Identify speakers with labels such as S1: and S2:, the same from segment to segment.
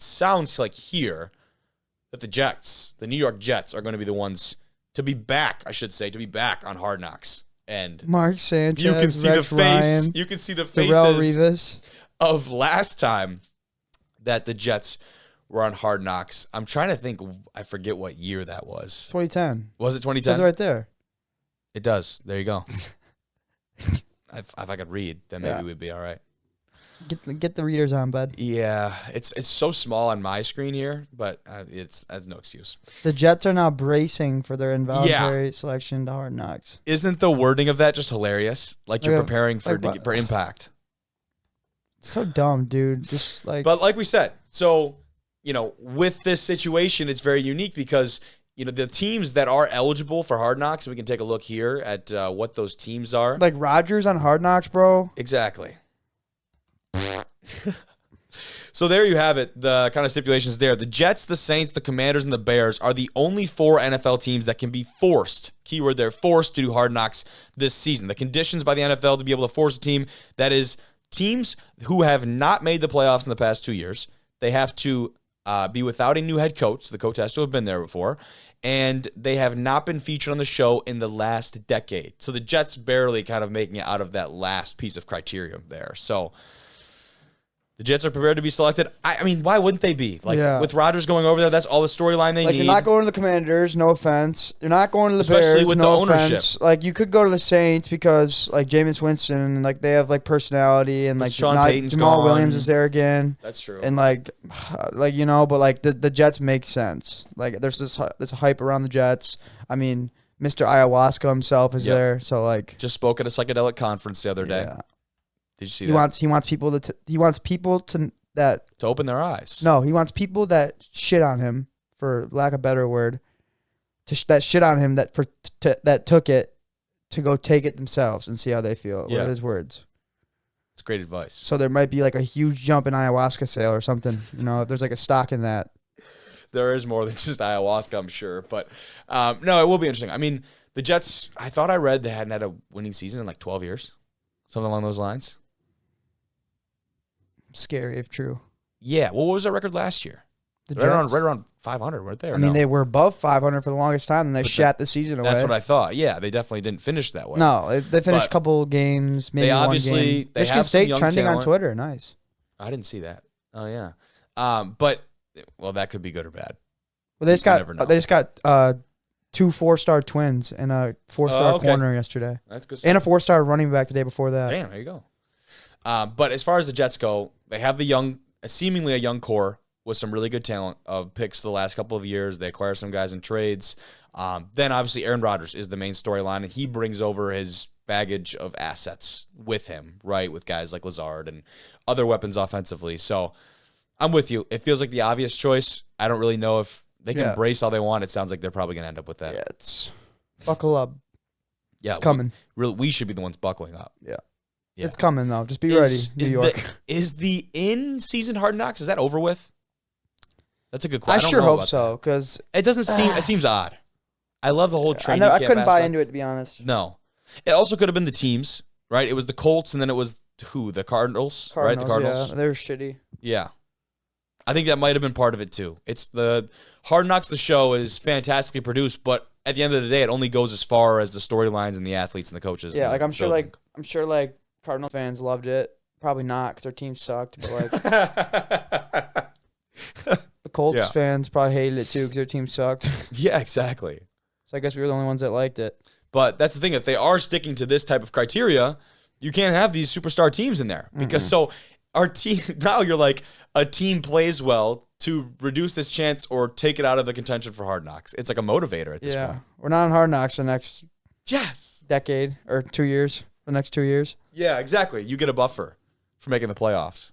S1: sounds like here that the New York Jets, are going to be the ones to be back, on Hard Knocks. And
S2: Mark Sanchez,
S1: you can see
S2: Rex
S1: the face.
S2: Ryan,
S1: You can see the
S2: Darrell
S1: faces
S2: Revis.
S1: of last time that the Jets were on Hard Knocks. I'm trying to think. I forget what year that was.
S2: 2010.
S1: Was it
S2: It
S1: 2010?
S2: says it right there.
S1: It does. There you go. If I could read, then maybe we'd be all right.
S2: Get the readers on, bud.
S1: Yeah, it's so small on my screen here, but that's no excuse.
S2: The Jets are now bracing for their involuntary selection to Hard Knocks.
S1: Isn't the wording of that just hilarious? Like you're preparing for impact.
S2: So dumb, dude. Just like.
S1: But like we said, so with this situation, it's very unique because the teams that are eligible for Hard Knocks, we can take a look here at what those teams are.
S2: Like Rodgers on Hard Knocks, bro.
S1: Exactly. So there you have it, the kind of stipulations there. The Jets, the Saints, the Commanders, and the Bears are the only 4 NFL teams that can be forced, keyword there, forced to do Hard Knocks this season. The conditions by the NFL to be able to force a team, that is teams who have not made the playoffs in the past 2 years. They have to be without a new head coach. The coach has to have been there before. And they have not been featured on the show in the last decade. So the Jets barely kind of making it out of that last piece of criteria there. So the Jets are prepared to be selected. I mean, why wouldn't they be? With Rodgers going over there, that's all the storyline they need.
S2: You're not going to the Commanders, no offense. You're not going to the
S1: Especially
S2: Bears,
S1: with
S2: no
S1: the ownership.
S2: offense. Like, you could go to the Saints because, like, Jameis Winston, like, they have, like, personality, and, like,
S1: Sean Payton's
S2: Jamal
S1: gone.
S2: Williams is there again.
S1: That's true.
S2: And, but, like, the Jets make sense. Like, there's this hype around the Jets. I mean, Mr. Ayahuasca himself is there, so, like.
S1: Just spoke at a psychedelic conference the other day.
S2: Yeah.
S1: Did you see that?
S2: He wants people to
S1: open their eyes.
S2: No, he wants people that shit on him, for lack of a better word, that shit on him that took it to go take it themselves and see how they feel.
S1: Yeah.
S2: What are his words?
S1: It's great advice.
S2: So there might be like a huge jump in ayahuasca sale or something. If there's like a stock in that.
S1: There is more than just ayahuasca, I'm sure. But no, it will be interesting. I mean, the Jets, I thought I read they hadn't had a winning season in like 12 years. Something along those lines.
S2: Scary if true.
S1: Yeah. Well, what was their record last year?
S2: The
S1: Right
S2: Jets?
S1: around 500, weren't they?
S2: I mean, they were above 500 for the longest time, and they shat the season away.
S1: That's what I thought. Yeah, they definitely didn't finish that way.
S2: No, they finished a couple games, maybe one game. Michigan State trending on Twitter. Nice.
S1: I didn't see that. Oh, yeah. But, well, that could be good or bad.
S2: Well, they just got 2 4-star twins and a 4-star corner yesterday.
S1: That's good stuff.
S2: And a 4-star running back the day before that.
S1: Damn, there you go. But as far as the Jets go, they have seemingly a young core with some really good talent of picks the last couple of years. They acquire some guys in trades. Then obviously Aaron Rodgers is the main storyline, and he brings over his baggage of assets with him, right? With guys like Lazard and other weapons offensively. So I'm with you. It feels like the obvious choice. I don't really know if they can brace all they want. It sounds like they're probably going to end up with that.
S2: Yeah, it's buckle up.
S1: Yeah,
S2: it's coming.
S1: We should be the ones buckling up.
S2: Yeah. It's coming, though. Just be ready, New York.
S1: Is the in-season Hard Knocks, is that over with? That's a good question.
S2: I sure hope so, because
S1: it doesn't seem. It seems odd. I love the whole training camp
S2: I couldn't buy
S1: aspect.
S2: into it, to be honest.
S1: No, it also could have been the teams, right? It was the Colts, and then it was who? The Cardinals, right? The Cardinals.
S2: Yeah, they're shitty.
S1: Yeah, I think that might have been part of it too. It's the Hard Knocks. The show is fantastically produced, but at the end of the day, it only goes as far as the storylines and the athletes and the coaches.
S2: Yeah, I'm sure Cardinal fans loved it. Probably not, because their team sucked. But the Colts fans probably hated it too, because their team sucked.
S1: Yeah, exactly.
S2: So I guess we were the only ones that liked it.
S1: But that's the thing. If they are sticking to this type of criteria, you can't have these superstar teams in there. Because so our team, now you're like, a team plays well to reduce this chance or take it out of the contention for Hard Knocks. It's like a motivator at this point.
S2: We're not on Hard Knocks the next decade or 2 years. The next 2 years.
S1: Yeah, exactly. You get a buffer for making the playoffs.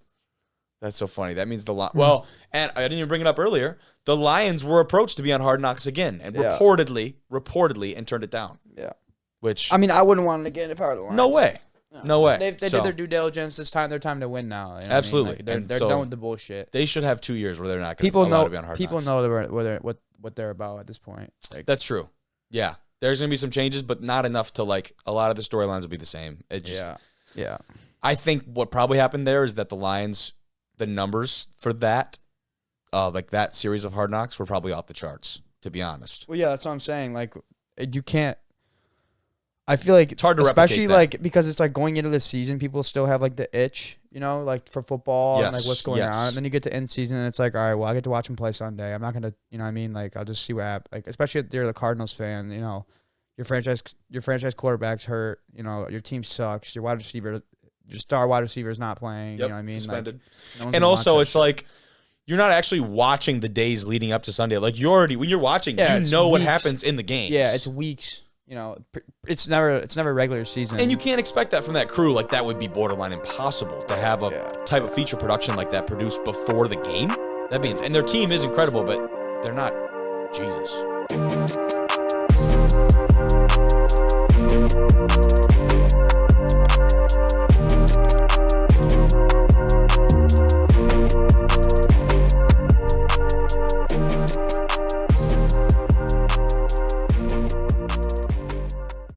S1: That's so funny. That means well, and I didn't even bring it up earlier. The Lions were approached to be on Hard Knocks again, and reportedly, and turned it down.
S2: Yeah.
S1: Which
S2: I mean, I wouldn't want it again if I were the Lions.
S1: No way. No way.
S2: They did their due diligence. This time, their time to win now. You know
S1: absolutely.
S2: What I mean? They're done with the bullshit.
S1: They should have 2 years where they're not going to be on Hard Knocks.
S2: People know what they're about at this point.
S1: That's true. Yeah. There's going to be some changes, but not enough to, a lot of the storylines will be the same.
S2: Yeah.
S1: I think what probably happened there is that the Lions, the numbers for that like that series of Hard Knocks were probably off the charts, to be honest.
S2: Well, yeah, that's what I'm saying. Like, you can't. I feel like
S1: It's hard to
S2: especially
S1: replicate that.
S2: like because it's like going into the season, people still have like the itch, like for football and like
S1: Yes,
S2: what's going
S1: yes.
S2: on. And then you get to end season and it's like, all right, well, I get to watch him play Sunday. I'm not gonna, you know what I mean? Like, I'll just see what happens. Like, especially if you're the Cardinals fan, your franchise quarterback's hurt. Your team sucks. Your star wide receiver is not playing.
S1: Yep,
S2: You know what I mean?
S1: suspended.
S2: Like, no one's
S1: And
S2: gonna watch
S1: also,
S2: that
S1: it's
S2: shit.
S1: like you're not actually watching the days leading up to Sunday. Like when you're watching,
S2: Yeah,
S1: you
S2: it's
S1: know what
S2: weeks.
S1: happens in the games.
S2: Yeah, it's weeks. It's never regular season.
S1: And you can't expect that from that crew. Like, that would be borderline impossible to have a type of feature production like that produced before the game. That means, and their team is incredible, but they're not Jesus.